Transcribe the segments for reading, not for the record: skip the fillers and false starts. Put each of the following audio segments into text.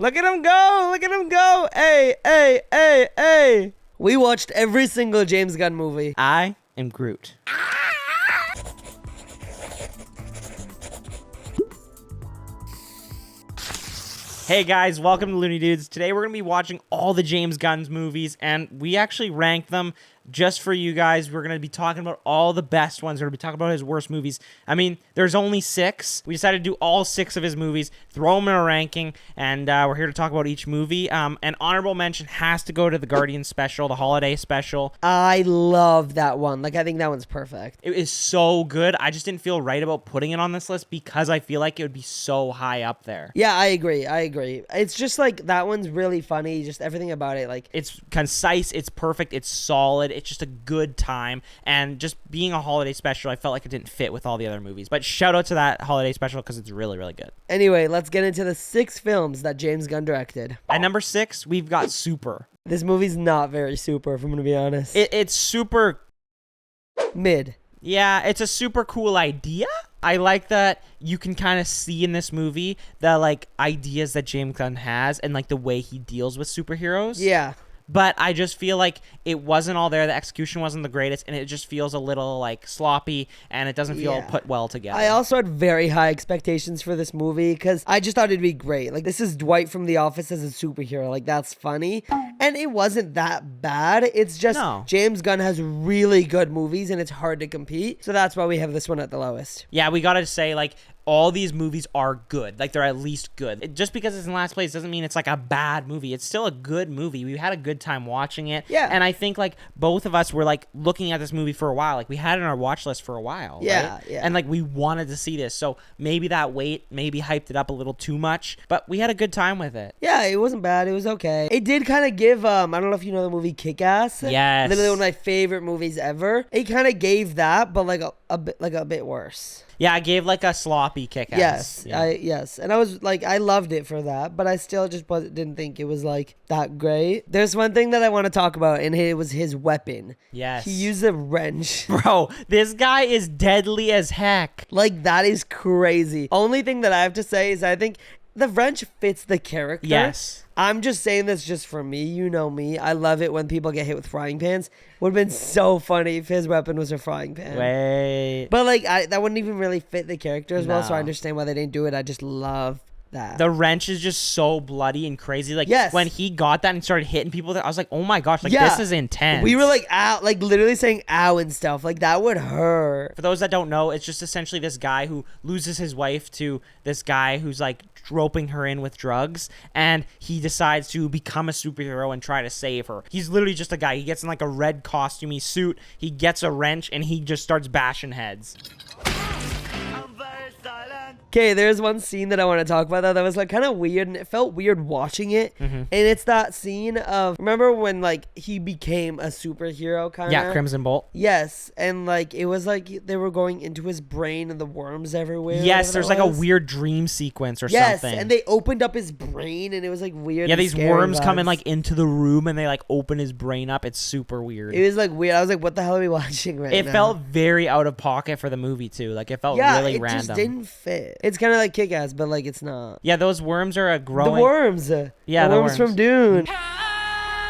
Look at him go. Look at him go. Hey, hey, hey, hey. We watched every single James Gunn movie. I am Groot. Hey guys, welcome to LoonieDudes. Today we're going to be watching all the James Gunn's movies, and we actually ranked them just for you guys. We're going to be talking about all the best ones. We're going to be talking about his worst movies. I mean, there's only 6. We decided to do all 6 of his movies, throw them in a ranking, and we're here to talk about each movie. An honorable mention has to go to the Guardians special, the holiday special. I love that one. Like, I think that one's perfect. It is so good. I just didn't feel right about putting it on this list because I feel like it would be so high up there. Yeah, I agree. It's just like that one's really funny. Just everything about it. Like, it's concise. It's perfect. It's solid. It's just a good time. And just being a holiday special, I felt like it didn't fit with all the other movies. But shout out to that holiday special because it's really, really good. Anyway, let's get into the 6 films that James Gunn directed. At number 6, we've got Super. This movie's not very super, if I'm going to be honest. It's super... Mid. Yeah, it's a super cool idea. I like that you can kind of see in this movie the like ideas that James Gunn has and like the way he deals with superheroes. Yeah. But I just feel like it wasn't all there. The execution wasn't the greatest, and it just feels a little like sloppy, and it doesn't feel put well together. I also had very high expectations for this movie because I just thought it'd be great. Like, this is Dwight from The Office as a superhero. Like, that's funny. And it wasn't that bad. It's just James Gunn has really good movies, and it's hard to compete. So that's why we have this one at the lowest. Yeah, we gotta say, like, all these movies are good. Like, they're at least good. Just because it's in last place doesn't mean it's like a bad movie. It's still a good movie. We had a good time watching it. Yeah. And I think like both of us were like looking at this movie for a while. Like, we had it on our watch list for a while. Yeah, right? yeah. And like we wanted to see this. So maybe that wait maybe hyped it up a little too much. But we had a good time with it. Yeah, it wasn't bad. It was okay. It did kind of give, I don't know if you know the movie Kick-Ass. Yes. Literally one of my favorite movies ever. It kind of gave that, but like a bit worse. Yeah, I gave like a sloppy Kick-Ass. Yes, Yeah. yes. And I was like, I loved it for that, but I still just didn't think it was like that great. There's one thing that I want to talk about, and it was his weapon. Yes. He used a wrench. Bro, this guy is deadly as heck. Like, that is crazy. Only thing that I have to say is I think the wrench fits the character. Yes. I'm just saying this just for me. You know me. I love it when people get hit with frying pans. Would have been so funny if his weapon was a frying pan. Wait. But like, that wouldn't even really fit the character as well, so I No. understand why they didn't do it. I just love that. The wrench is just so bloody and crazy. Like, Yes. when he got that and started hitting people there, I was like, oh my gosh, like, this is intense. We were like, ow, like literally saying ow and stuff. Like, that would hurt. For those that don't know, it's just essentially this guy who loses his wife to this guy who's like roping her in with drugs, and he decides to become a superhero and try to save her. He's literally just a guy. He gets in like a red costumey suit, he gets a wrench, and he just starts bashing heads. Okay, there's one scene that I want to talk about that was like kind of weird, and it felt weird watching it. And it's that scene of, remember when like he became a superhero kind of? Yeah, Crimson Bolt. Yes, and like it was like they were going into his brain and the worms everywhere. Yes, there's like a was. weird dream sequence or Yes, something. and they opened up his brain, and it was like weird. Yeah, and these scary worms come in vibes. like into the room and they like open his brain up. It's super weird. It was like weird. I was like, what the hell are we watching right now? It felt very out of pocket for the movie too. Like, it felt really it random. just didn't fit. It's kind of like Kick-Ass, but like it's not. Yeah, those worms are a growing. The worms. Yeah, the the worms worms. from Dune.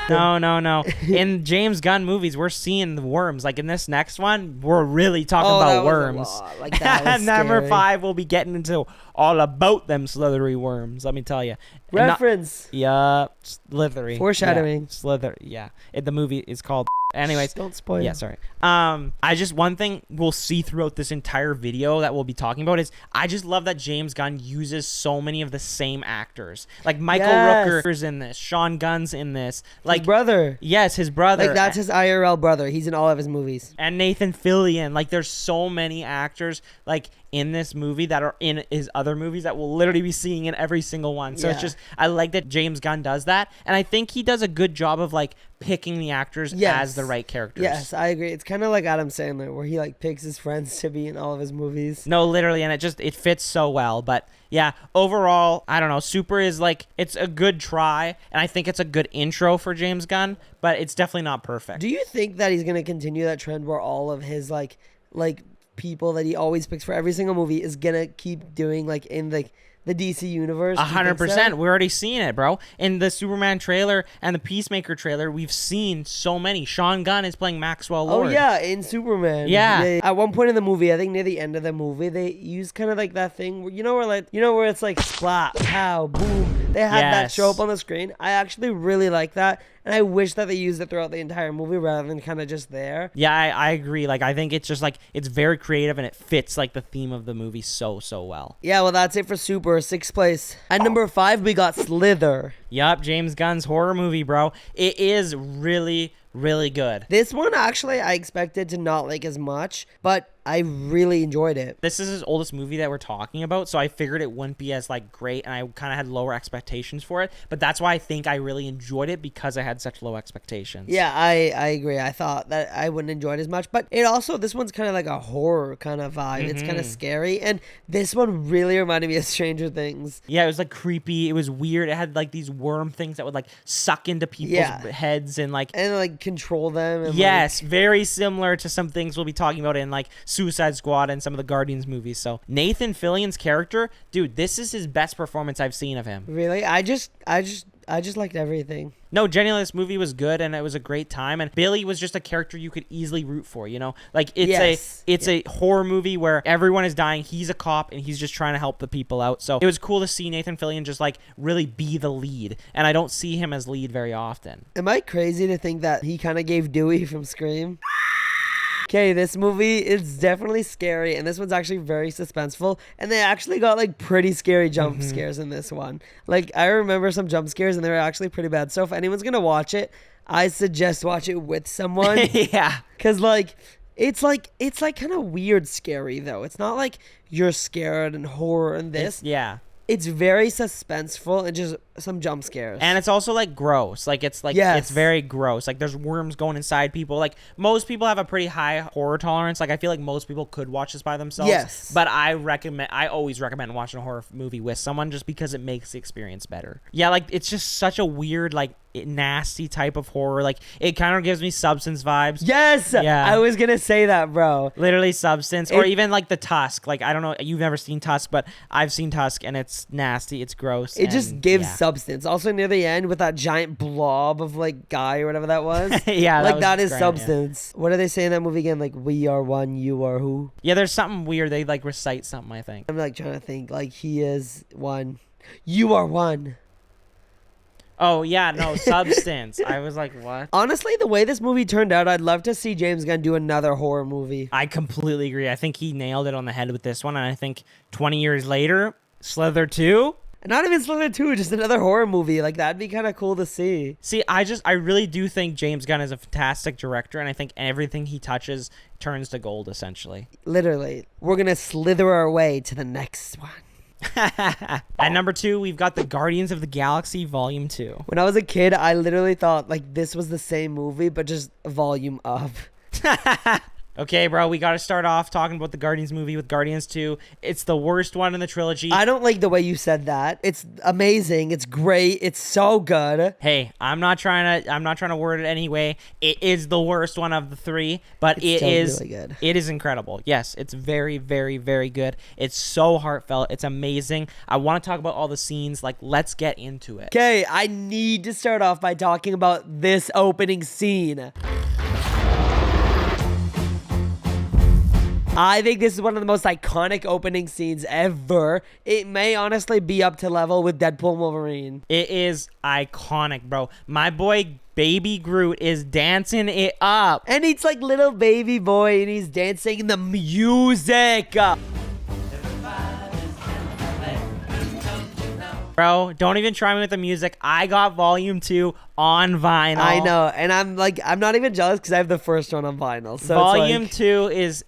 No. In James Gunn movies, we're seeing the worms. Like, in this next one, we're really talking Oh, that about was a worms. lot. Like, that was Number scary. 5, we'll be getting into all about them slithery worms. Let me tell you. Reference. Yeah, slithery. Foreshadowing. Yeah, slither. Yeah, the movie is called. Anyways, Don't spoil. Yeah, sorry. One thing we'll see throughout this entire video that we'll be talking about is I just love that James Gunn uses so many of the same actors. Like, Michael Rooker's in this, Sean Gunn's in this, like His brother. Yes, his brother. Like, that's his IRL brother. He's in all of his movies. And Nathan Fillion. Like, there's so many actors like in this movie that are in his other movies that we'll literally be seeing in every single one. So it's just, I like that James Gunn does that, and I think he does a good job of like picking the actors as the right characters. Yes, I agree. It's kind of like Adam Sandler, where he like picks his friends to be in all of his movies. No, literally, and it fits so well. But yeah, overall, I don't know. Super is like, it's a good try, and I think it's a good intro for James Gunn, but it's definitely not perfect. Do you think that he's gonna continue that trend where all of his like people that he always picks for every single movie is gonna keep doing like in like the DC universe? 100%. We're already seeing it, bro. In the Superman trailer and the Peacemaker trailer, we've seen so many. Sean Gunn is playing Maxwell Lord. Oh yeah, in Superman. Yeah. At one point in the movie, I think near the end of the movie, they use kind of like that thing where where it's like splat, pow, boom. They had that show up on the screen. I actually really like that. And I wish that they used it throughout the entire movie rather than kind of just there. Yeah, I agree. Like, I think it's just like, it's very creative and it fits like the theme of the movie so well. Yeah, well, that's it for Super. 6th place. At number 5, we got Slither. Yup, James Gunn's horror movie, bro. It is really good. This one, actually, I expected to not like as much, but I really enjoyed it. This is his oldest movie that we're talking about, so I figured it wouldn't be as like great, and I kind of had lower expectations for it. But that's why I think I really enjoyed it, because I had such low expectations. Yeah, I agree. I thought that I wouldn't enjoy it as much, but this one's kind of like a horror kind of vibe. It's kind of scary, and this one really reminded me of Stranger Things. Yeah, it was like creepy. It was weird. It had like these worm things that would like suck into people's heads and like control them. And yes, very similar to some things we'll be talking about in like Suicide Squad and some of the Guardians movies. So Nathan Fillion's character, dude, this is his best performance I've seen of him. Really? I just liked everything. No, genuinely, this movie was good and it was a great time. And Billy was just a character you could easily root for, you know? Like, it's a horror movie where everyone is dying. He's a cop and he's just trying to help the people out. So it was cool to see Nathan Fillion just like really be the lead. And I don't see him as lead very often. Am I crazy to think that he kind of gave Dewey from Scream? Okay, this movie is definitely scary, and this one's actually very suspenseful, and they actually got like pretty scary jump scares in this one. Like, I remember some jump scares, and they were actually pretty bad. So if anyone's gonna watch it, I suggest watch it with someone. Yeah, because it's kind of weird scary though. It's not like you're scared and horror and this. It's very suspenseful and just some jump scares. And it's also like gross. Like it's very gross. Like there's worms going inside people. Like most people have a pretty high horror tolerance. Like I feel like most people could watch this by themselves. Yes. But I always recommend watching a horror movie with someone just because it makes the experience better. Yeah, like it's just such a weird, like nasty type of horror. Like it kind of gives me Substance vibes. Yes. Yeah. I was gonna say that, bro. Literally Substance. Or even like the Tusk. Like I don't know, you've never seen Tusk, but I've seen Tusk and it's nasty, it's gross. It just gives Substance. Also near the end with that giant blob of like guy or whatever that was. Yeah, like that is Substance. Yeah. What do they say in that movie again? Like, we are one, you are who? Yeah, there's something weird. They like recite something, I think. I'm like trying to think. Like, he is one, you are one. Oh yeah, no, Substance. I was like, what? Honestly, the way this movie turned out, I'd love to see James Gunn do another horror movie. I completely agree. I think he nailed it on the head with this one, and I think 20 years later, Slither 2. Not even Slither 2, just another horror movie. Like, that'd be kind of cool to see. See, I really do think James Gunn is a fantastic director, and I think everything he touches turns to gold, essentially. Literally. We're going to slither our way to the next one. At number 2, we've got the Guardians of the Galaxy Volume 2. When I was a kid, I literally thought, like, this was the same movie, but just a volume up. Okay, bro, we got to start off talking about the Guardians movie with Guardians 2. It's the worst one in the trilogy. I don't like the way you said that. It's amazing. It's great. It's so good. Hey, I'm not trying to word it anyway. It is the worst one of the 3, but it's really good. It is incredible. Yes, it's very, very, very good. It's so heartfelt. It's amazing. I want to talk about all the scenes. Like, let's get into it. Okay, I need to start off by talking about this opening scene. I think this is one of the most iconic opening scenes ever. It may honestly be up to level with Deadpool and Wolverine. It is iconic, bro. My boy Baby Groot is dancing it up. And he's like little baby boy and he's dancing the music. Bro, don't even try me with the music. I got Volume 2 on vinyl. I know. And I'm not even jealous because I have the first one on vinyl. So Volume 2 is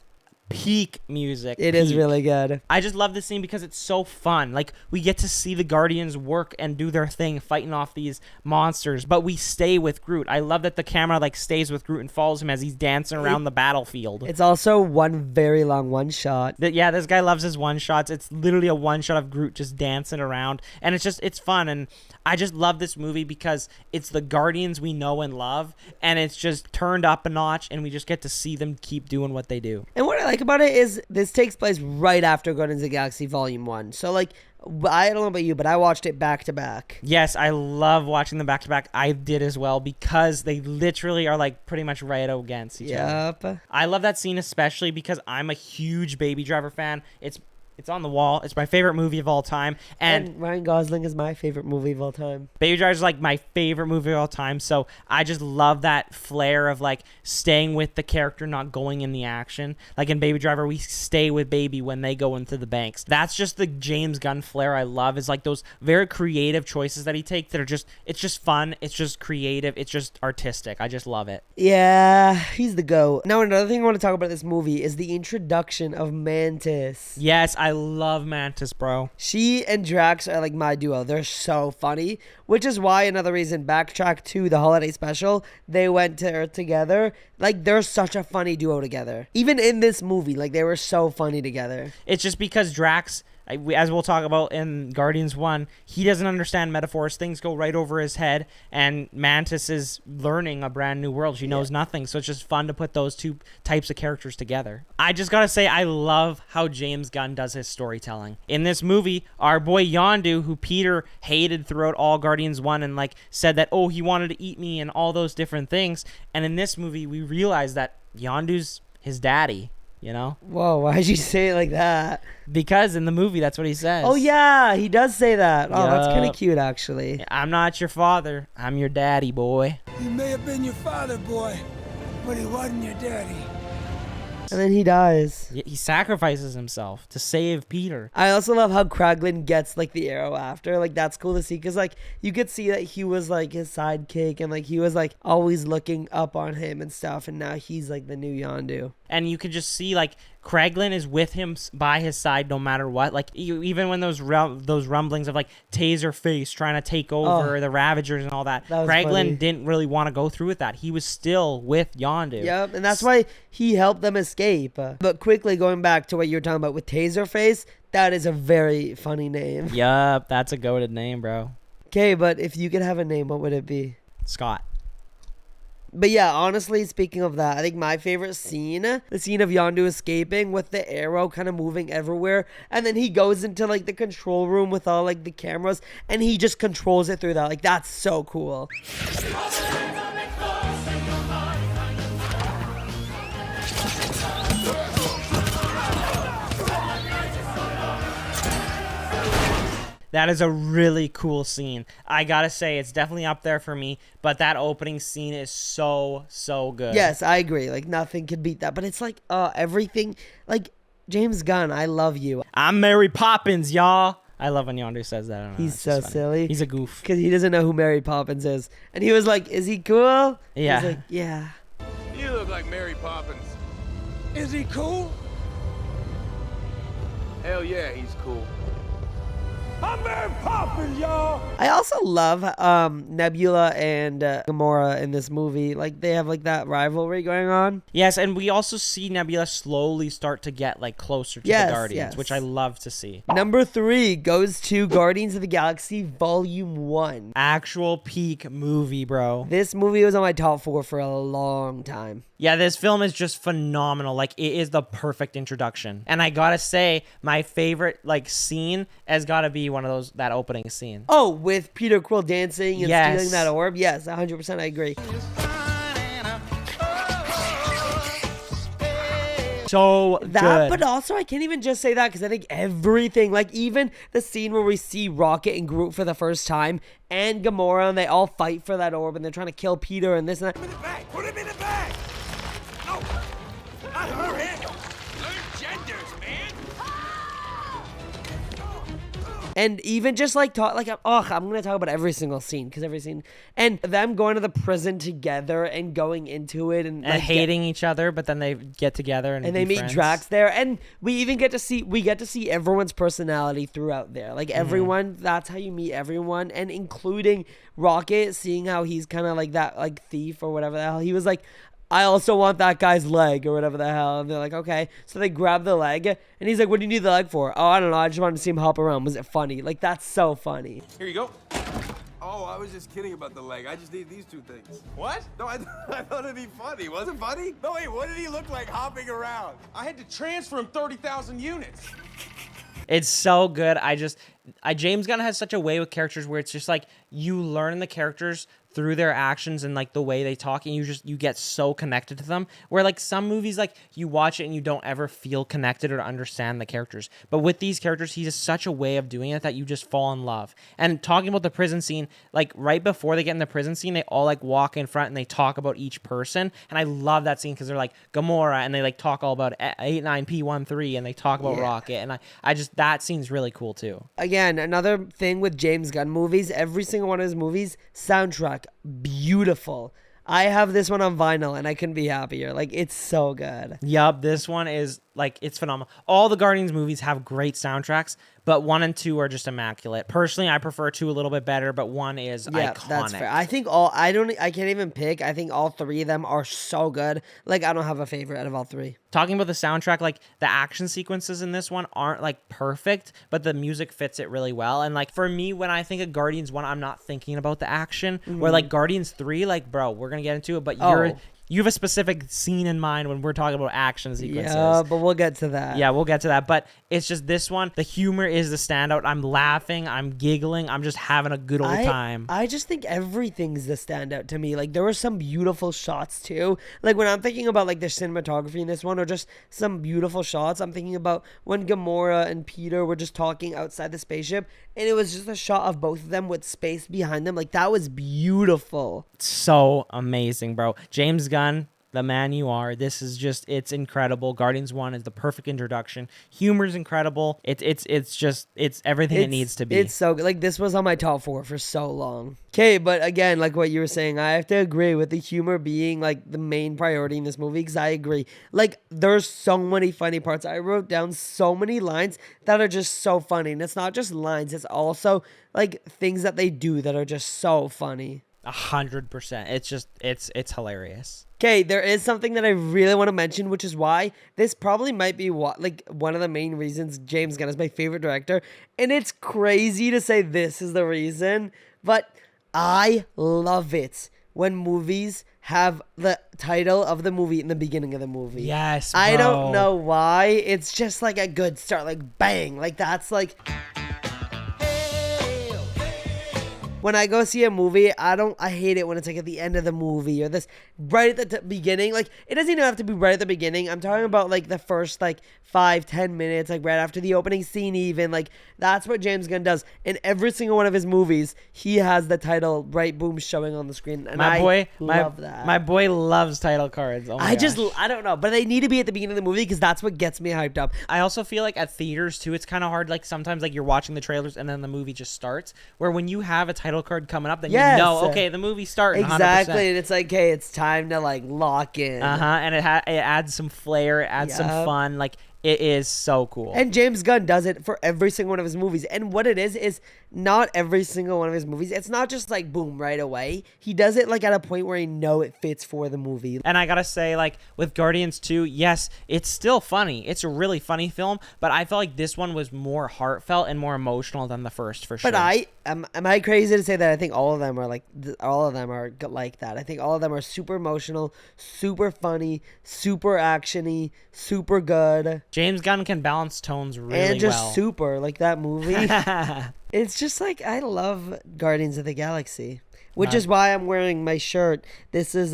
peak music. It is really good. I just love this scene because it's so fun. Like, we get to see the Guardians work and do their thing fighting off these monsters, but we stay with Groot. I love that the camera like stays with Groot and follows him as he's dancing around the battlefield. It's also one very long one shot. Yeah, this guy loves his one shots. It's literally a one shot of Groot just dancing around, and it's fun. And I just love this movie because it's the Guardians we know and love, and it's just turned up a notch, and we just get to see them keep doing what they do. And what I like about it is this takes place right after Guardians of the Galaxy Volume 1. So, like, I don't know about you, but I watched it back to back. Yes, I love watching them back to back. I did as well because they literally are like pretty much right against each other. I love that scene especially because I'm a huge Baby Driver fan. It's on the wall. It's my favorite movie of all time. And Ryan Gosling is my favorite movie of all time. Baby Driver is like my favorite movie of all time. So I just love that flair of like staying with the character, not going in the action. Like in Baby Driver, we stay with Baby when they go into the banks. That's just the James Gunn flair I love, is like those very creative choices that he takes that are just, it's just fun. It's just creative. It's just artistic. I just love it. Yeah, he's the GOAT. Now, another thing I want to talk about this movie is the introduction of Mantis. Yes, I love Mantis, bro. She and Drax are like my duo. They're so funny, which is why another reason, backtrack to the holiday special, they went together. Like, they're such a funny duo together. Even in this movie, like, they were so funny together. It's just because Drax, as we'll talk about in Guardians 1, he doesn't understand metaphors. Things go right over his head, and Mantis is learning a brand new world. She knows nothing, so it's just fun to put those two types of characters together. I just gotta say, I love how James Gunn does his storytelling. In this movie, our boy Yondu, who Peter hated throughout all Guardians 1 and like said that, oh, he wanted to eat me and all those different things, and in this movie, we realize that Yondu's his daddy. You know? Whoa, why'd you say it like that? Because in the movie, that's what he says. Oh, yeah, he does say that. Oh, that's kind of cute, actually. I'm not your father. I'm your daddy, boy. He may have been your father, boy, but he wasn't your daddy. And then he dies. He sacrifices himself to save Peter. I also love how Kraglin gets, like, the arrow after. Like, that's cool to see. Because, like, you could see that he was, like, his sidekick. And, like, he was, like, always looking up on him and stuff. And now he's, like, the new Yondu. And you could just see, like, Kraglin is with him by his side no matter what. Like, even when those rumblings of, like, Taserface trying to take over the Ravagers and all that Kraglin didn't really want to go through with that. He was still with Yondu. Yep, and that's why he helped them escape. But quickly going back to what you were talking about with Taserface, that is a very funny name. Yup, that's a goated name, bro. Okay, but if you could have a name, what would it be? Scott. But yeah, honestly, speaking of that, I think my favorite scene, the scene of Yondu escaping with the arrow kind of moving everywhere. And then he goes into like the control room with all like the cameras and he just controls it through that. Like, that's so cool. That is a really cool scene. I gotta say, it's definitely up there for me, but that opening scene is so good. Yes, I agree. Like, nothing could beat that. But it's like, everything, like, James Gunn, I love you. I'm Mary Poppins, y'all. I love when Yondu says that. I don't know, he's so silly. He's a goof. Because he doesn't know who Mary Poppins is. And he was like, is he cool? Yeah. He's like, yeah. You look like Mary Poppins. Is he cool? Hell yeah, he's cool. I'm Mary Poppins, y'all. I also love Nebula and Gamora in this movie. Like, they have like that rivalry going on. Yes, and we also see Nebula slowly start to get like closer to the Guardians, which I love to see. Number 3 goes to Guardians of the Galaxy Volume 1. Actual peak movie, bro. This movie was on my top 4 for a long time. Yeah, this film is just phenomenal. Like, it is the perfect introduction. And I gotta say, my favorite like scene has gotta be one of those, that opening scene. Oh, with Peter Quill dancing and stealing that orb? Yes, 100% I agree. So good. But also I can't even just say that because I think everything, like even the scene where we see Rocket and Groot for the first time and Gamora and they all fight for that orb and they're trying to kill Peter and this and that. Put him in the bag. Put him in the bag. No, not her hand. Learn genders, man. And even just like I'm gonna talk about every single scene because every scene and them going to the prison together and going into it and like, hating each other, but then they get together and they meet friends. Drax there, and we even get to see everyone's personality throughout there. Like everyone, that's how you meet everyone, and including Rocket, seeing how he's kind of like that like thief or whatever the hell he was like. I also want that guy's leg or whatever the hell. And they're like, okay. So they grab the leg and he's like, what do you need the leg for? Oh, I don't know. I just wanted to see him hop around. Was it funny? Like, that's so funny. Here you go. Oh, I was just kidding about the leg. I just need these 2 things. What? No, I thought it'd be funny. Was it funny? No, wait, what did he look like hopping around? I had to transfer him 30,000 units. It's so good. James Gunn has such a way with characters where it's just like you learn the characters through their actions and like the way they talk, and you get so connected to them, where like some movies, like you watch it and you don't ever feel connected or understand the characters, but with these characters he has such a way of doing it that you just fall in love. And talking about the prison scene, like right before they get in the prison scene, they all like walk in front and they talk about each person, and I love that scene because they're like Gamora, and they like talk all about 89P13, and they talk about Rocket, and I just, that scene's really cool too. Again, another thing with James Gunn movies, every single one of his movies, soundtrack beautiful. I have this one on vinyl and I couldn't be happier. Like, it's so good. Yup, this one is like, it's phenomenal. All the Guardians movies have great soundtracks, but 1 and 2 are just immaculate. Personally, I prefer 2 a little bit better, but 1 is iconic. That's fair. I think I can't even pick. I think all 3 of them are so good. Like, I don't have a favorite out of all 3. Talking about the soundtrack, like the action sequences in this one aren't like perfect, but the music fits it really well. And like for me, when I think of Guardians 1, I'm not thinking about the action. Where like Guardians 3, like bro, we're gonna get into it, but you have a specific scene in mind when we're talking about action sequences. Yeah, but we'll get to that. Yeah, we'll get to that. But it's just this one, the humor is the standout. I'm laughing, I'm giggling, I'm just having a good old time. I just think everything's the standout to me. Like, there were some beautiful shots too. Like, when I'm thinking about like the cinematography in this one, or just some beautiful shots, I'm thinking about when Gamora and Peter were just talking outside the spaceship, and it was just a shot of both of them with space behind them. Like, that was beautiful. So amazing, bro. James Gunn, the man you are. This is just, it's incredible. Guardians 1 is the perfect introduction. Humor's incredible. It's everything it needs to be. It's so good. Like, this was on my top 4 for so long. Okay, but again, like what you were saying, I have to agree with the humor being like the main priority in this movie, because I agree. Like, there's so many funny parts. I wrote down so many lines that are just so funny. And it's not just lines, it's also like things that they do that are just so funny. 100%. It's just, it's hilarious. Okay, there is something that I really want to mention, which is why this probably might be one of the main reasons James Gunn is my favorite director. And it's crazy to say this is the reason, but I love it when movies have the title of the movie in the beginning of the movie. Yes, bro. I don't know why. It's just like a good start, like bang, like that's like... When I go see a movie, I hate it when it's like at the end of the movie or this right at the beginning. Like, it doesn't even have to be right at the beginning. I'm talking about like the first like 5-10 minutes, like right after the opening scene even. Like, that's what James Gunn does. In every single one of his movies, he has the title right boom showing on the screen. And I love that. My boy loves title cards. Oh my gosh. I don't know, but they need to be at the beginning of the movie because that's what gets me hyped up. I also feel like at theaters too, it's kind of hard. Like sometimes like you're watching the trailers and then the movie just starts, where when you have a title card coming up, then you know, okay, the movie's starting. Exactly. 100%. And it's like, hey, it's time to like lock in. And it adds some flair, it adds some fun. Like, it is so cool. And James Gunn does it for every single one of his movies. And what it is not every single one of his movies. It's not just like boom right away. He does it like at a point where he know it fits for the movie. And I gotta say, like with Guardians 2, yes, it's still funny. It's a really funny film, but I felt like this one was more heartfelt and more emotional than the first, for sure. But am I crazy to say that I think all of them are like that? I think all of them are super emotional, super funny, super actiony, super good. James Gunn can balance tones really well. And just super, like that movie. It's just like, I love Guardians of the Galaxy, which is why I'm wearing my shirt. This is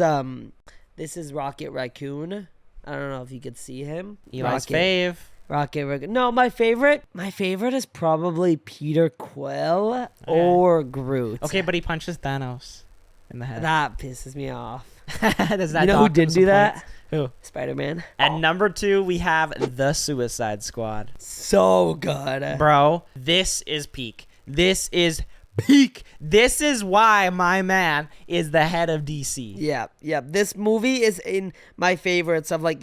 Rocket Raccoon. I don't know if you could see him. Eli's fave. Rocket Raccoon. No, my favorite is probably Peter Quill or Groot. Okay, but he punches Thanos in the head. That pisses me off. Does that, you know who did do that? Who? Spider-Man. And number 2, we have The Suicide Squad. So good. Bro, this is peak. This is peak. This is why my man is the head of DC. Yeah. This movie is in my favorites of like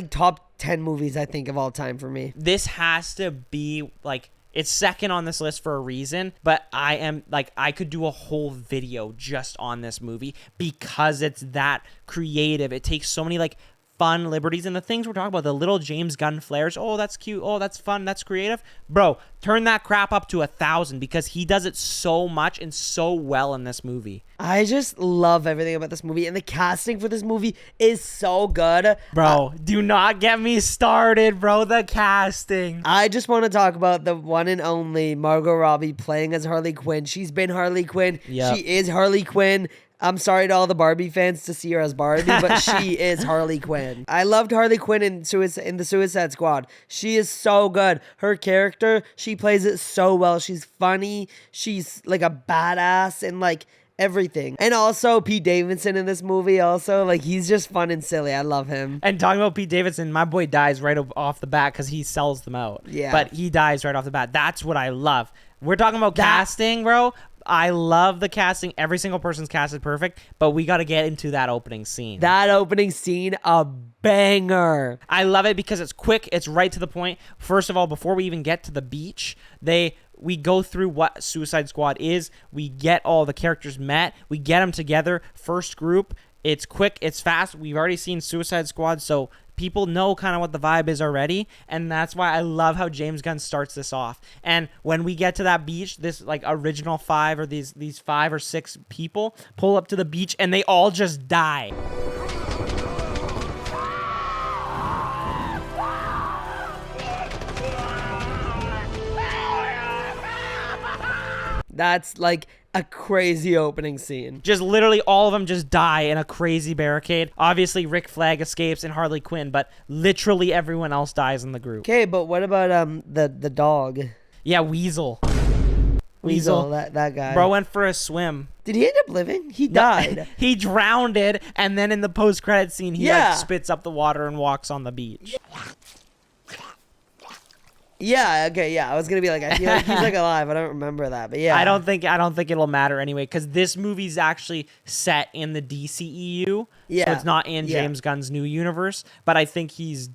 top 10 movies I think of all time for me. This has to be like, it's second on this list for a reason, but I could do a whole video just on this movie because it's that creative. It takes so many like fun liberties and the things we're talking about, the little James Gunn flares. Oh, that's cute. Oh, that's fun. That's creative. Bro, turn that crap up to 1,000 because he does it so much and so well in this movie. I just love everything about this movie, and the casting for this movie is so good. Bro, do not get me started, bro. The casting. I just want to talk about the one and only Margot Robbie playing as Harley Quinn. She's been Harley Quinn. Yep. She is Harley Quinn. I'm sorry to all the Barbie fans to see her as Barbie, but she is Harley Quinn. I loved Harley Quinn in the Suicide Squad. She is so good. Her character, she plays it so well. She's funny. She's like a badass and like everything. And also Pete Davidson in this movie also. Like, he's just fun and silly. I love him. And talking about Pete Davidson, my boy dies right off the bat because he sells them out. Yeah. But he dies right off the bat. That's what I love. We're talking about casting, bro. I love the casting. Every single person's casted perfect, but we got to get into that opening scene. That opening scene, a banger. I love it because it's quick. It's right to the point. First of all, before we even get to the beach, we go through what Suicide Squad is. We get all the characters met. We get them together. First group. It's quick. It's fast. We've already seen Suicide Squad, so people know kind of what the vibe is already, and that's why I love how James Gunn starts this off. And when we get to that beach, this like original 5 or these 5 or 6 people pull up to the beach, and they all just die. That's like a crazy opening scene. Just literally all of them just die in a crazy barricade. Obviously, Rick Flag escapes and Harley Quinn, but literally everyone else dies in the group. Okay, but what about the dog? Yeah, Weasel. Weasel, that guy. Bro went for a swim. Did he end up living? He died. He drowned, and then in the post-credit scene, he like spits up the water and walks on the beach. Yeah, okay, yeah. I was gonna be like, I feel like he's like alive. I don't remember that, but yeah. I don't think it'll matter anyway, because this movie's actually set in the DCEU. Yeah. So it's not in James Gunn's new universe. But I think he's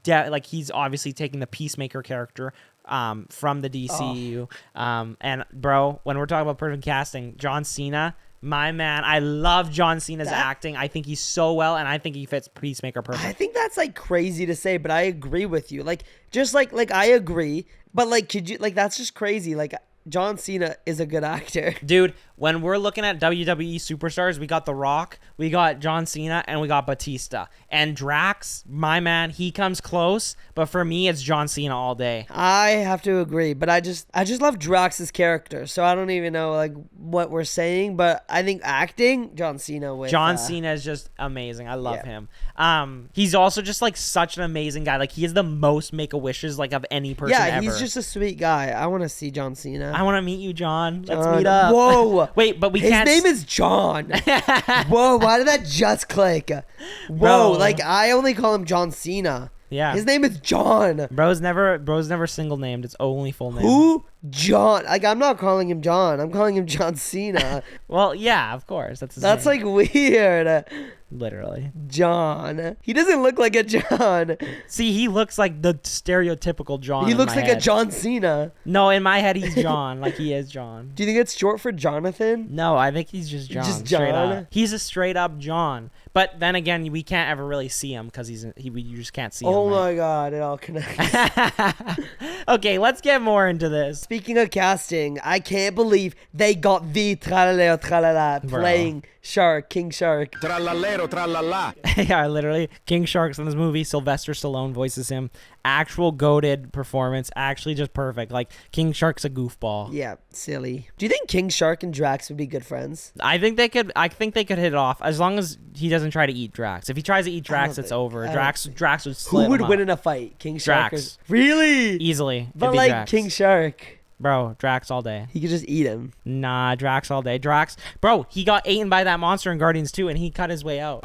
he's obviously taking the Peacemaker character from the DCEU. And bro, when we're talking about perfect casting, John Cena, my man, I love John Cena's acting. I think he's so well, and I think he fits Peacemaker perfect. I think that's like crazy to say, but I agree with you. Like, just like I agree, but like, could you like that's just crazy. Like, John Cena is a good actor. Dude, when we're looking at WWE superstars, we got The Rock, we got John Cena, and we got Batista. And Drax, my man, he comes close, but for me, it's John Cena all day. I have to agree, but I just love Drax's character, so I don't even know like what we're saying, but I think acting, John Cena with John Cena is just amazing. I love him. He's also just like such an amazing guy. Like, he has the most Make-A-Wishes like of any person ever. He's just a sweet guy. I want to see John Cena. I want to meet you, John. Let's meet up. Whoa. Wait, but His name is John. Whoa, why did that just click? Whoa, Bro. like I only call him John Cena. Yeah. His name is John. Bro's never single named. It's only full name. Who? John. Like, I'm not calling him John. I'm calling him John Cena. Well, yeah, of course. That's name. Like weird. Literally. John. He doesn't look like a John. See, he looks like the stereotypical John. He looks like a John Cena. No, in my head, he's John. Like, he is John. Do you think it's short for Jonathan? No, I think he's just John. Just John? Straight up. He's a straight up John. But then again, we can't ever really see him because you just can't see him. Oh my God, it all connects. Okay, let's get more into this. Speaking of casting, I can't believe they got the Tralalero Tralala playing Shark, King Shark. Tralalero tralala. Yeah, literally. King Shark's in this movie. Sylvester Stallone voices him. Actual goated performance. Actually just perfect. Like, King Shark's a goofball. Yeah, silly. Do you think King Shark and Drax would be good friends? I think they could hit it off as long as he doesn't try to eat Drax. If he tries to eat Drax, it's over. Drax would slit Who would him win up. in a fight? King Shark? Drax. Really? Easily. But It'd be like Drax. King Shark. Bro, Drax all day. He could just eat him. Nah, Drax all day. Drax. Bro, he got eaten by that monster in Guardians 2, and he cut his way out.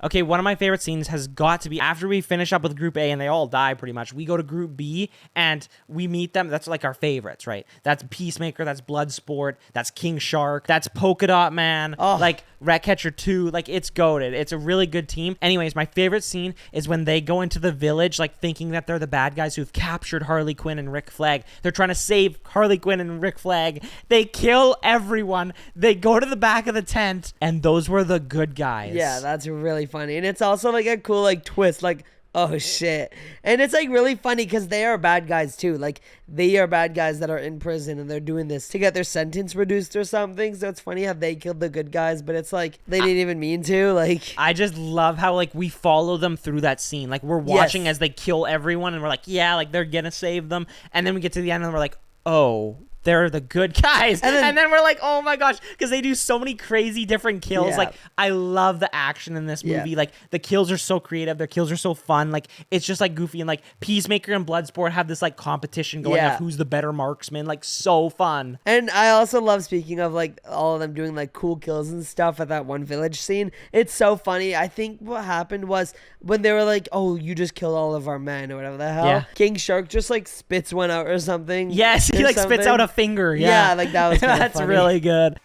Okay, one of my favorite scenes has got to be after we finish up with Group A and they all die pretty much. We go to Group B and we meet them. That's like our favorites, right? That's Peacemaker, that's Bloodsport, that's King Shark, that's Polka Dot Man, like Ratcatcher 2. Like, it's goated. It's a really good team. Anyways, my favorite scene is when they go into the village, like thinking that they're the bad guys who've captured Harley Quinn and Rick Flag. They're trying to save Harley Quinn and Rick Flag. They kill everyone. They go to the back of the tent, and those were the good guys. Yeah, that's really funny. And it's also like a cool like twist, like, oh shit. And it's like really funny because they are bad guys too. Like, they are bad guys that are in prison and they're doing this to get their sentence reduced or something. So it's funny how they killed the good guys, but it's like they didn't even mean to. Like, I just love how like we follow them through that scene. Like, we're watching as they kill everyone and we're like, yeah, like they're gonna save them. And then we get to the end and we're like, oh, they're the good guys. And then we're like, oh my gosh, because they do so many crazy different kills. Yeah. Like, I love the action in this movie. Like, the kills are so creative. Their kills are so fun. Like, it's just like goofy. And like Peacemaker and Bloodsport have this like competition going of who's the better marksman. Like, so fun. And I also love, speaking of like all of them doing like cool kills and stuff at that one village scene. It's so funny. I think what happened was when they were like, oh, you just killed all of our men or whatever the hell. King Shark just like spits one out or something. Yes, he like spits out a finger. Yeah, like that was that's funny. really good.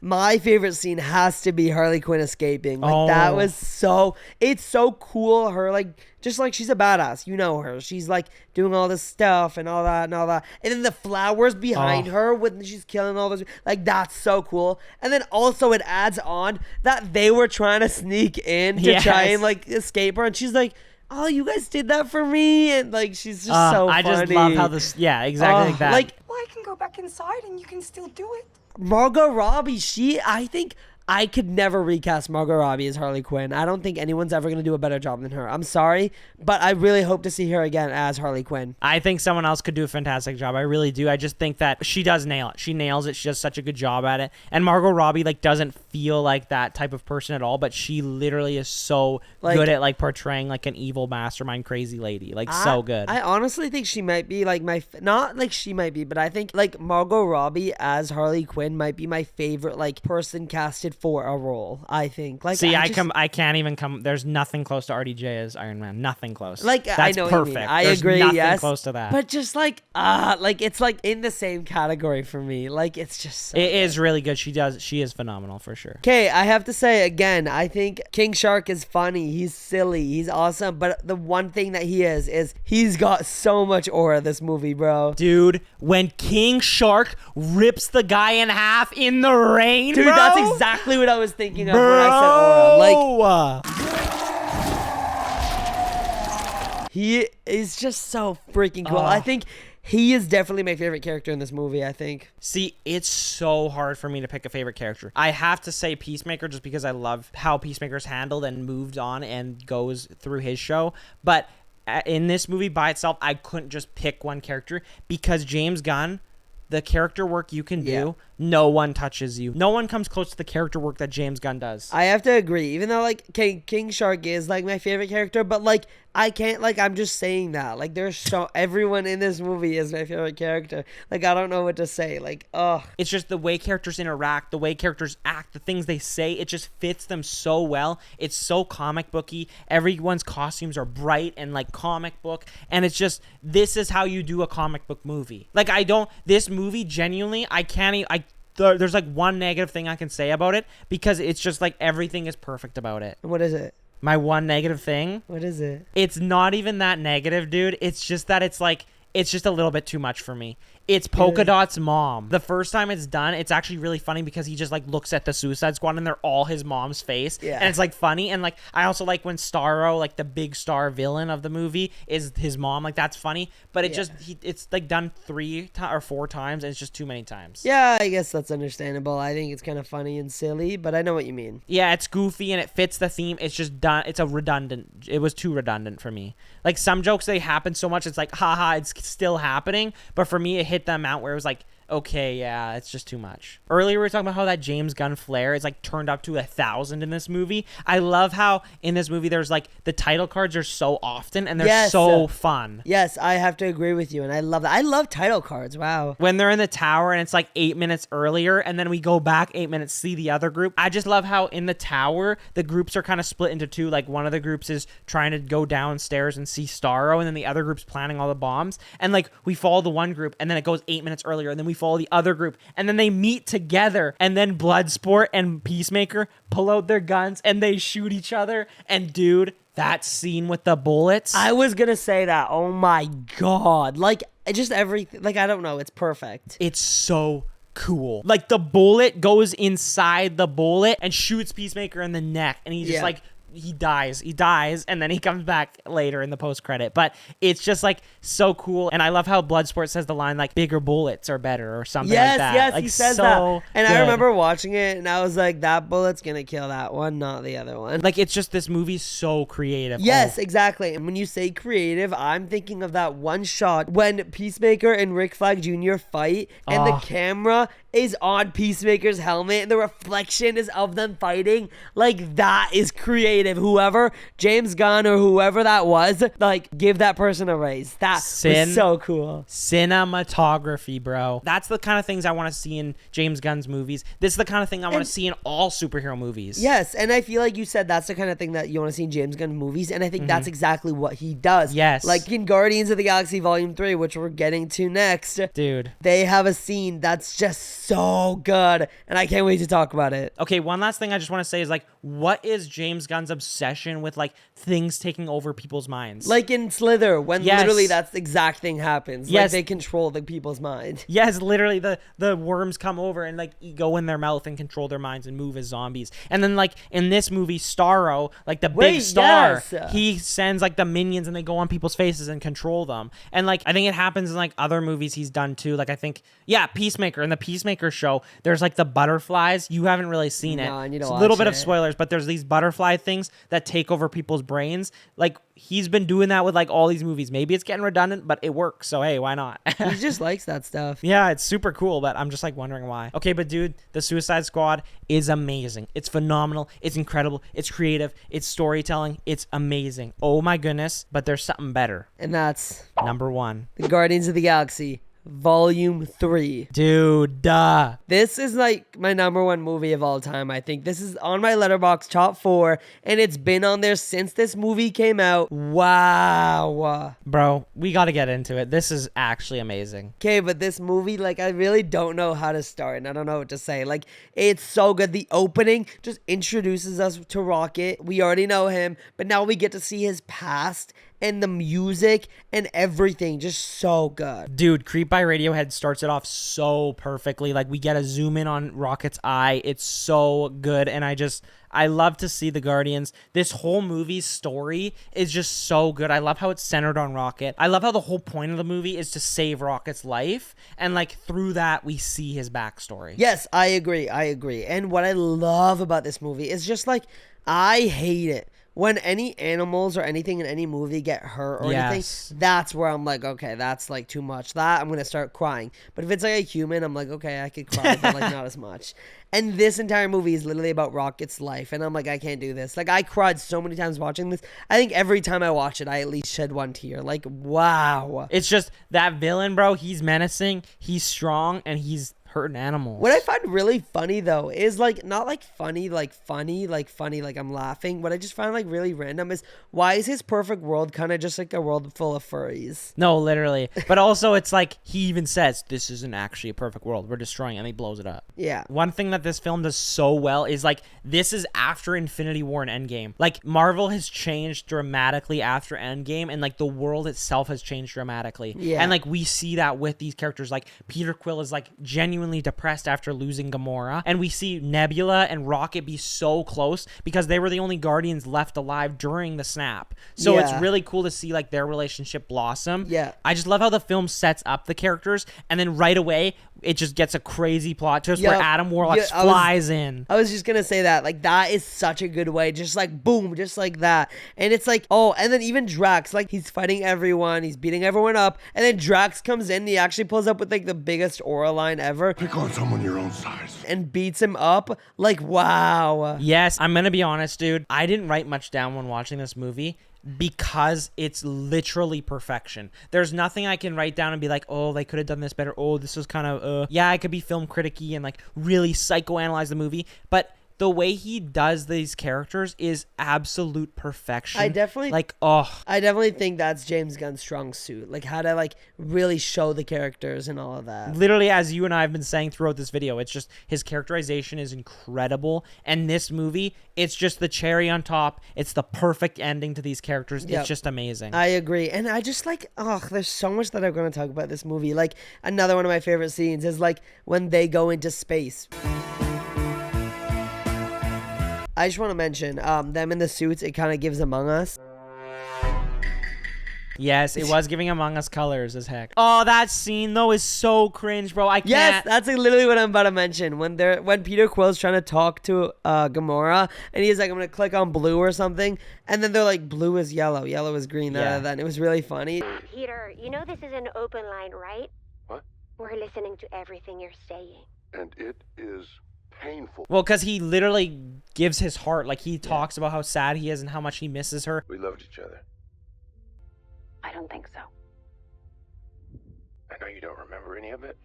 My favorite scene has to be Harley Quinn escaping. Like, that was it's so cool. Her, like, just like she's a badass. You know her. She's like doing all this stuff and all that and all that. And then the flowers behind her when she's killing all those. Like, that's so cool. And then also it adds on that they were trying to sneak in to try and like escape her. And she's like, oh, you guys did that for me. And like, she's just so funny. I just love how this, exactly like that. Like, well, I can go back inside and you can still do it. Margot Robbie, I think I could never recast Margot Robbie as Harley Quinn. I don't think anyone's ever going to do a better job than her. I'm sorry, but I really hope to see her again as Harley Quinn. I think someone else could do a fantastic job. I really do. I just think that she does nail it. She nails it. She does such a good job at it. And Margot Robbie like doesn't feel like that type of person at all, but she literally is so good at like portraying like an evil mastermind crazy lady. Like, so good. I honestly think she might be like not like she might be, but I think like Margot Robbie as Harley Quinn might be my favorite like person casted for a role. I think. Like, see, I can't even come. There's nothing close to RDJ as Iron Man. Nothing close. Like, that's I know perfect. What you mean. I There's agree. Nothing close to that. But just like it's like in the same category for me. Like, it's just so it is really good. She is phenomenal for sure. Okay, I have to say again, I think King Shark is funny. He's silly. He's awesome. But the one thing that he is he's got so much aura, this movie, bro. Dude, when King Shark rips the guy in half in the rain, dude, bro, that's exactly what I was thinking of when I said aura. Like, he is just so freaking cool. I think he is definitely my favorite character in this movie, I think. See, it's so hard for me to pick a favorite character. I have to say Peacemaker just because I love how Peacemaker's handled and moved on and goes through his show. But in this movie by itself, I couldn't just pick one character because James Gunn, the character work you can do, no one touches you. No one comes close to the character work that James Gunn does. I have to agree. Even though, like, King Shark is, like, my favorite character, but, like, I can't, like, I'm just saying that. Like, everyone in this movie is my favorite character. Like, I don't know what to say. Like, ugh. It's just the way characters interact, the way characters act, the things they say, it just fits them so well. It's so comic booky. Everyone's costumes are bright and, like, comic book. And it's just, this is how you do a comic book movie. Like, this movie, genuinely, there's like one negative thing I can say about it because it's just like everything is perfect about it. What is it? My one negative thing? What is it? It's not even that negative, dude. It's just that it's just a little bit too much for me. It's Polka Dot's mom. The first time it's done, it's actually really funny because he just like looks at the Suicide Squad and they're all his mom's face. Yeah. And it's like funny. And like, I also like when Starro, like the big star villain of the movie, is his mom. Like, that's funny. But it's like done 3 or 4 times and it's just too many times. Yeah, I guess that's understandable. I think it's kind of funny and silly, but I know what you mean. Yeah, it's goofy and it fits the theme. It's just done. It was too redundant for me. Like, some jokes, they happen so much, it's like, haha, it's still happening. But for me, it hit the amount where it was like, okay, yeah, it's just too much. Earlier we were talking about how that James Gunn flair is like turned up to 1,000 in this movie. I love how in this movie there's like the title cards are so often and they're so fun. Yes, I have to agree with you, and I love that. I love title cards. Wow. When they're in the tower and it's like 8 minutes earlier, and then we go back 8 minutes, see the other group. I just love how in the tower the groups are kind of split into two. Like one of the groups is trying to go downstairs and see Starro, and then the other group's planning all the bombs. And like we follow the one group, and then it goes 8 minutes earlier, and then we follow the other group, and then they meet together, and then Bloodsport and Peacemaker pull out their guns and they shoot each other. And dude, that scene with the bullets. I was gonna say that. Oh my god. Like just everything. Like I don't know. It's perfect. It's so cool. Like the bullet goes inside the bullet and shoots Peacemaker in the neck, and he's just like, he dies, and then he comes back later in the post-credit. But it's just like so cool. And I love how Bloodsport says the line like bigger bullets are better or something like that. Yes, like, he says so that. And good. I remember watching it and I was like, that bullet's gonna kill that one, not the other one. Like it's just, this movie's so creative. Yes, exactly. And when you say creative, I'm thinking of that one shot when Peacemaker and Rick Flag Jr. fight and the camera is on Peacemaker's helmet and the reflection is of them fighting. Like that is creative. Whoever, James Gunn or whoever that was, like give that person a raise. That was so cool. Cinematography, bro. That's the kind of things I want to see in James Gunn's movies. This is the kind of thing I want to see in all superhero movies. Yes, and I feel like you said that's the kind of thing that you want to see in James Gunn movies, and I think that's exactly what he does. Yes. Like in Guardians of the Galaxy Volume 3, which we're getting to next. Dude. They have a scene that's just so good, and I can't wait to talk about it. Okay, one last thing I just want to say is like, what is James Gunn's obsession with like things taking over people's minds? Like in Slither, when literally that's the exact thing happens. Like they control the people's mind. Yes, literally the worms come over and like go in their mouth and control their minds and move as zombies. And then like in this movie, Starro, like the big star, he sends like the minions and they go on people's faces and control them. And like I think it happens in like other movies he's done too. Like I think Peacemaker, in the Peacemaker show, there's like the butterflies. You haven't really seen it. I need to it's a watch little bit it. of spoilers, but there's these butterfly things that take over people's brains. Like he's been doing that with like all these movies. Maybe it's getting redundant, but it works. So hey, why not? He just likes that stuff. Yeah, it's super cool, but I'm just like wondering why. Okay, but dude, the Suicide Squad is amazing. It's phenomenal. It's incredible. It's creative. It's storytelling. It's amazing. Oh my goodness, but there's something better. And that's Number 1. the Guardians of the Galaxy Volume 3. Dude, duh. This is like my number 1 movie of all time. I think this is on my Letterboxd top 4, and it's been on there since this movie came out. Wow. Bro, we got to get into it. This is actually amazing. Okay, but this movie, like, I really don't know how to start, and I don't know what to say. Like, it's so good. The opening just introduces us to Rocket. We already know him, but now we get to see his past, and the music and everything just so good. Dude, Creep by Radiohead starts it off so perfectly. Like we get a zoom in on Rocket's eye. It's so good. And I love to see the Guardians. This whole movie's story is just so good. I love how it's centered on Rocket. I love how the whole point of the movie is to save Rocket's life. And like through that, we see his backstory. Yes, I agree. And what I love about this movie is just like, I hate it when any animals or anything in any movie get hurt or anything. That's where I'm like, okay, that's like too much. That I'm gonna start crying. But if it's like a human, I'm like, okay, I could cry, but like not as much. And this entire movie is literally about Rocket's life, and I'm like, I can't do this. Like I cried so many times watching this. I think every time I watch it, I at least shed one tear. Like wow. It's just that villain, bro. He's menacing. He's strong, and he's hurting animals. What I find really funny though is like not like funny like I'm laughing. What I just find like really random is why is his perfect world kind of just like a world full of furries? No, literally. But also it's like he even says this isn't actually a perfect world. We're destroying it, and he blows it up. Yeah. One thing that this film does so well is like this is after Infinity War and Endgame. Like Marvel has changed dramatically after Endgame, and like the world itself has changed dramatically. Yeah. And like we see that with these characters. Like Peter Quill is like genuinely depressed after losing Gamora, and we see Nebula and Rocket be so close because they were the only Guardians left alive during the snap. So it's really cool to see like their relationship blossom. Yeah. I just love how the film sets up the characters, and then right away it just gets a crazy plot twist where Adam Warlock flies in. I was just gonna say that. Like, that is such a good way. Just like, boom, just like that. And it's like, oh, and then even Drax, like, he's fighting everyone. He's beating everyone up. And then Drax comes in. And he actually pulls up with, like, the biggest aura line ever. Pick on someone your own size. And beats him up. Like, wow. Yes, I'm gonna be honest, dude. I didn't write much down when watching this movie, because it's literally perfection. There's nothing I can write down and be like, oh, they could have done this better. Oh, this was kind of, yeah, I could be film criticky and, like, really psychoanalyze the movie. But the way he does these characters is absolute perfection. I definitely think that's James Gunn's strong suit. Like, how to, like, really show the characters and all of that. Literally, as you and I have been saying throughout this video, it's just his characterization is incredible. And this movie, it's just the cherry on top. It's the perfect ending to these characters. It's just amazing. I agree. And I just, like, there's so much that I'm going to talk about this movie. Like, another one of my favorite scenes is, like, when they go into space. I just want to mention them in the suits. It kind of gives Among Us. Yes, it was giving Among Us colors as heck. Oh, that scene though is so cringe, bro. I can't. Yes, that's like literally what I'm about to mention. When Peter Quill's trying to talk to Gamora, and he's like, "I'm gonna click on blue or something," and then they're like, "Blue is yellow, yellow is green." Then it was really funny. Peter, you know this is an open line, right? What? We're listening to everything you're saying. And it is painful. Well, because he literally gives his heart. Like, he talks about how sad he is and how much he misses her. We loved each other. I don't think so. I know you don't remember any of it.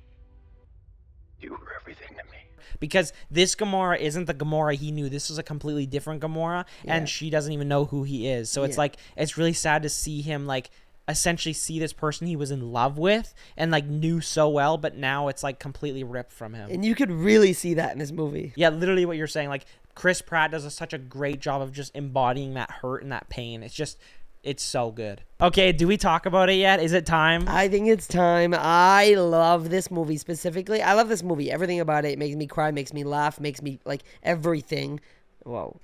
You were everything to me. Because this Gamora isn't the Gamora he knew. This is a completely different Gamora, and she doesn't even know who he is. So it's like, it's really sad to see him, like, essentially see this person he was in love with and, like, knew so well, but now it's, like, completely ripped from him. And you could really see that in this movie. Yeah, literally what you're saying. Like, Chris Pratt does such a great job of just embodying that hurt and that pain. It's so good. Okay, do we talk about it yet? Is it time? I think it's time. I love this movie specifically. I love this movie. Everything about it makes me cry, makes me laugh, makes me, like, everything. Whoa.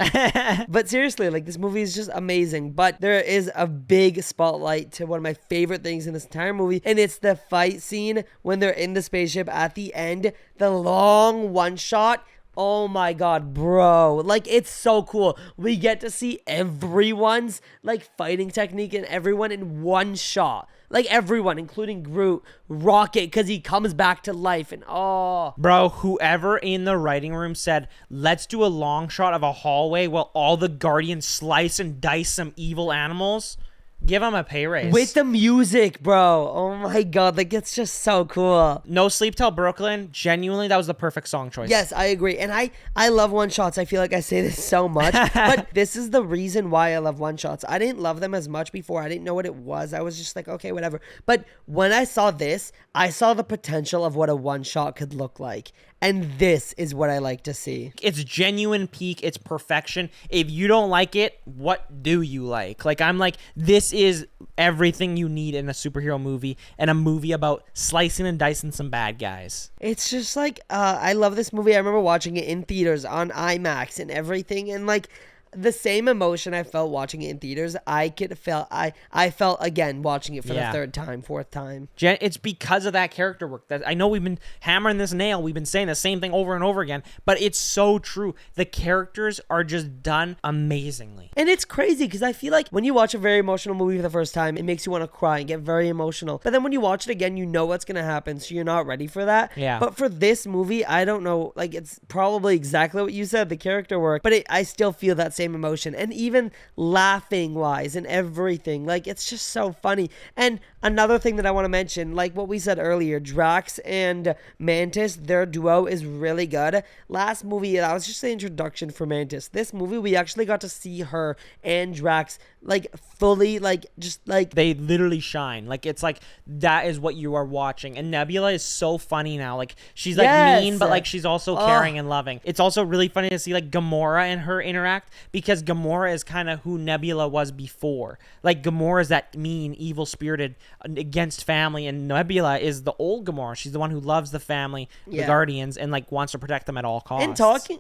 But seriously, like, this movie is just amazing. But there is a big spotlight to one of my favorite things in this entire movie, and it's the fight scene when they're in the spaceship at the end. The long one shot. Oh my god, bro. Like, it's so cool. We get to see everyone's, like, fighting technique and everyone in one shot. Like, everyone, including Groot, Rocket, because he comes back to life, and Bro, whoever in the writing room said, let's do a long shot of a hallway while all the Guardians slice and dice some evil animals, give him a pay raise. With the music, bro. Oh my god, like, it's just so cool. No Sleep Till Brooklyn, genuinely, that was the perfect song choice. Yes, I agree. And I love one-shots. I feel like I say this so much, but this is the reason why I love one-shots. I didn't love them as much before. I didn't know what it was. I was just like, okay, whatever. But when I saw this, I saw the potential of what a one-shot could look like. And this is what I like to see. It's genuine peak. It's perfection. If you don't like it, what do you like? Like, I'm like, this is everything you need in a superhero movie and a movie about slicing and dicing some bad guys. It's just like, I love this movie. I remember watching it in theaters on IMAX and everything. And, like, the same emotion I felt watching it in theaters, I felt again watching it for the third time, fourth time. It's because of that character work. That I know we've been hammering this nail. We've been saying the same thing over and over again, but it's so true. The characters are just done amazingly. And it's crazy because I feel like when you watch a very emotional movie for the first time, it makes you want to cry and get very emotional. But then when you watch it again, you know what's going to happen, so you're not ready for that. Yeah. But for this movie, I don't know. Like, it's probably exactly what you said, the character work, but I still feel that same emotion, and even laughing wise and everything. Like, it's just so funny. And another thing that I want to mention, like what we said earlier, Drax and Mantis, their duo is really good. Last movie, that was just the introduction for Mantis. This movie, we actually got to see her and Drax, like, fully, like, just like, they literally shine. Like, it's like, that is what you are watching. And Nebula is so funny now. Like, she's like mean, but like she's also caring and loving. It's also really funny to see, like, Gamora and her interact, because Gamora is kind of who Nebula was before. Like, Gamora is that mean, evil-spirited, against family, and Nebula is the old Gamora. She's the one who loves the family, the Guardians, and, like, wants to protect them at all costs.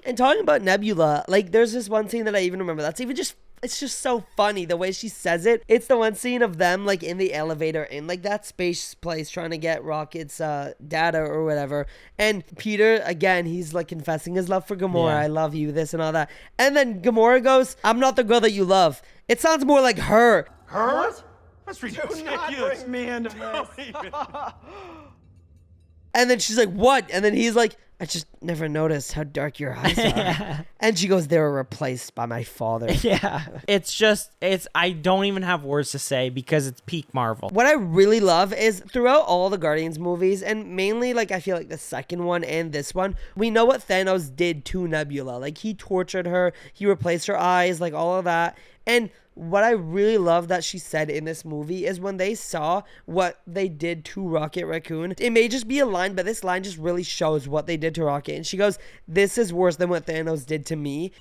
And talking about Nebula, like, there's this one scene that I even remember that's even just It's just so funny the way she says it. It's the one scene of them like in the elevator in like that space place trying to get Rocket's data or whatever. And Peter, again, he's like confessing his love for Gamora. I love you, this and all that. And then Gamora goes, I'm not the girl that you love. It sounds more like her. Her? What? That's ridiculous. Do not bring me into this. And then she's like, what? And then he's like, I just never noticed how dark your eyes are. And she goes, they were replaced by my father. Yeah. I don't even have words to say because it's peak Marvel. What I really love is throughout all the Guardians movies, and mainly like I feel like the second one and this one, we know what Thanos did to Nebula. Like he tortured her, he replaced her eyes, like all of that. And what I really love that she said in this movie is when they saw what they did to Rocket Raccoon, it may just be a line, but this line just really shows what they did to Rocket. And she goes, this is worse than what Thanos did to me.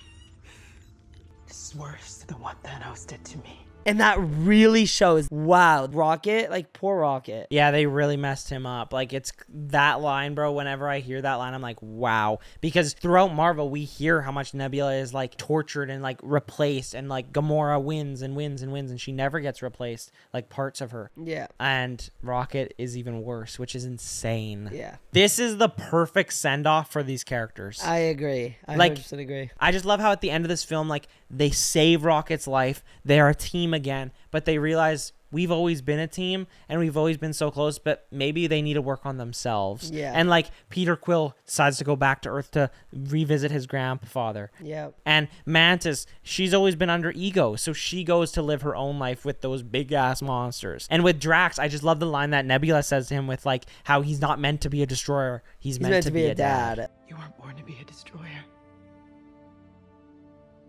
This is worse than what Thanos did to me. And that really shows, wow, Rocket, like poor Rocket. Yeah, they really messed him up. Like it's that line, bro. Whenever I hear that line, I'm like, wow. Because throughout Marvel, we hear how much Nebula is like tortured and like replaced, and like Gamora wins and wins and wins, and she never gets replaced, like parts of her. Yeah. And Rocket is even worse, which is insane. Yeah. This is the perfect send off for these characters. I agree. I Like, 100% agree. I just love how at the end of this film, like they save Rocket's life. They are a team again, but they realize we've always been a team and we've always been so close, but maybe they need to work on themselves. Yeah. And like Peter Quill decides to go back to Earth to revisit his grandfather. Yeah. And Mantis, she's always been under ego, so she goes to live her own life with those big ass monsters. And with Drax, I just love the line that Nebula says to him with like how he's not meant to be a destroyer, he's meant to be a dad. You weren't born to be a destroyer.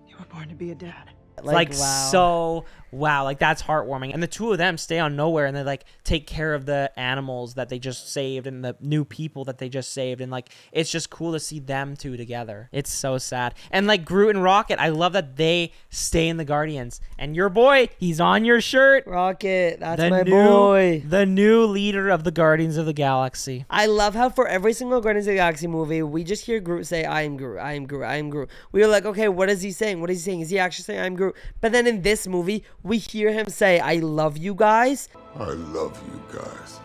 You were born to be a dad. Like wow. so wow, like that's heartwarming. And the two of them stay on Nowhere and they like take care of the animals that they just saved and the new people that they just saved, and like it's just cool to see them two together. It's so sad. And like Groot and Rocket, I love that they stay in the Guardians. And your boy, he's on your shirt. Rocket, that's The my new- boy. The new leader of the Guardians of the Galaxy. I love how for every single Guardians of the Galaxy movie, we just hear Groot say, I am Groot, I am Groot, I am Groot. We were like, okay, what is he saying? What is he saying? Is he actually saying I'm Groot? But then in this movie, we hear him say, I love you guys. I love you guys.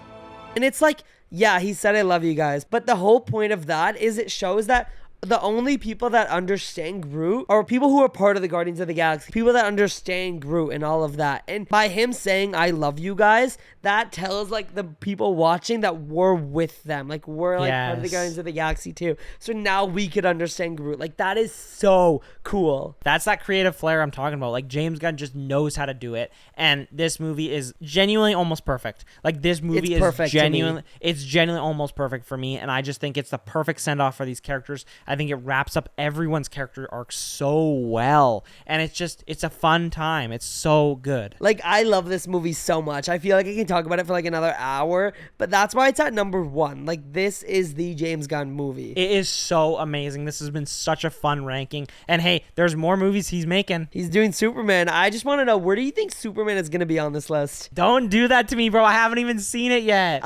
And it's like, yeah, he said I love you guys. But the whole point of that is it shows that the only people that understand Groot are people who are part of the Guardians of the Galaxy, people that understand Groot and all of that. And by him saying, I love you guys, that tells like the people watching that we're with them. Like we're like part of the Yes. Guardians of the Galaxy too. So now we could understand Groot. Like that is so cool. That's that creative flair I'm talking about. Like James Gunn just knows how to do it, and this movie is genuinely almost perfect. Like this movie It's perfect to me. it's genuinely almost perfect for me, and I just think it's the perfect send off for these characters. I think it wraps up everyone's character arc so well, and it's a fun time. It's so good. Like I love this movie so much. I feel like I can talk about it for like another hour, but that's why it's at number 1. Like this is the James Gunn movie. It is so amazing. This has been such a fun ranking, and hey, there's more movies he's making. He's doing Superman. I just want to know, where do you think Superman is going to be on this list? Don't do that to me, bro. I haven't even seen it yet.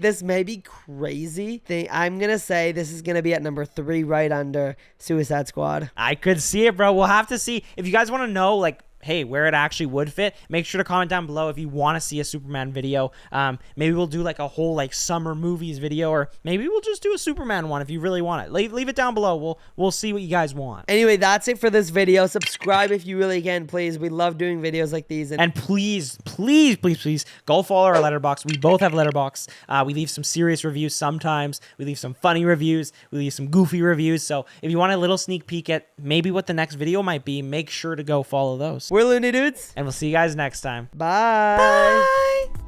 This may be crazy. I'm going to say this is going to be at number 3, right under Suicide Squad. I could see it, bro. We'll have to see. If you guys want to know, like, hey, where it actually would fit, make sure to comment down below if you want to see a Superman video. Maybe we'll do like a whole like summer movies video, or maybe we'll just do a Superman one if you really want it. Leave it down below. We'll see what you guys want. Anyway, that's it for this video. Subscribe if you really can, please. We love doing videos like these. And please go follow our letterbox. We both have letterbox. We leave some serious reviews sometimes. We leave some funny reviews. We leave some goofy reviews. So if you want a little sneak peek at maybe what the next video might be, make sure to go follow those. We're LoonieDudes. And we'll see you guys next time. Bye. Bye.